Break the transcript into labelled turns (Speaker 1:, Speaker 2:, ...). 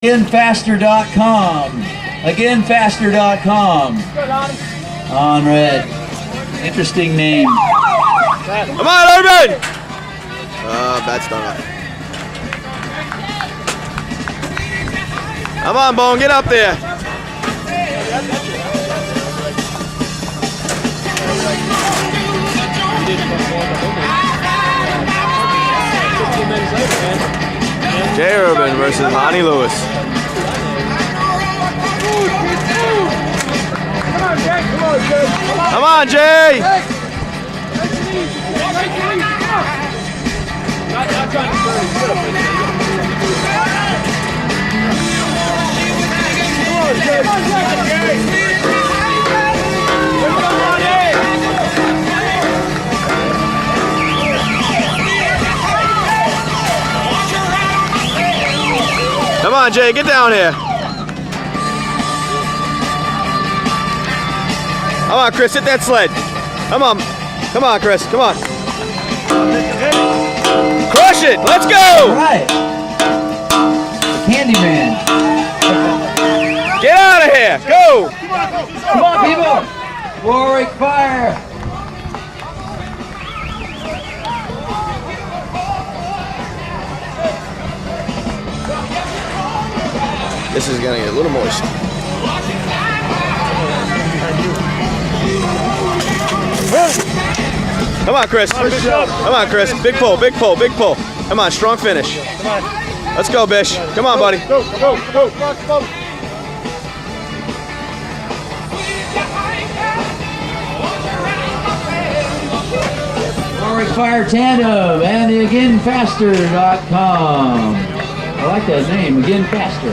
Speaker 1: Againfaster.com. Againfaster.com. On red. Interesting name.
Speaker 2: Come on, Urban! Bad start. Come on, Bone, get up there. Jay Urban versus Lonnie Lewis. Come on, Jay! Come on, Jay, get down here. Come on, Chris, hit that sled. Come on. Come on, Chris, come on. Crush it, let's go!
Speaker 1: All right. Candyman.
Speaker 2: Get out of here, go!
Speaker 1: Come on, people. Warwick Fire.
Speaker 2: This is gonna get a little moist. Come on, Chris. Come on, Chris. Big pull, big pull, big pull. Come on, strong finish. Let's go, Bish. Come on, buddy.
Speaker 3: Go.
Speaker 1: Warwick Fire Tandem and the Againfaster.com. I like that name, Again Faster.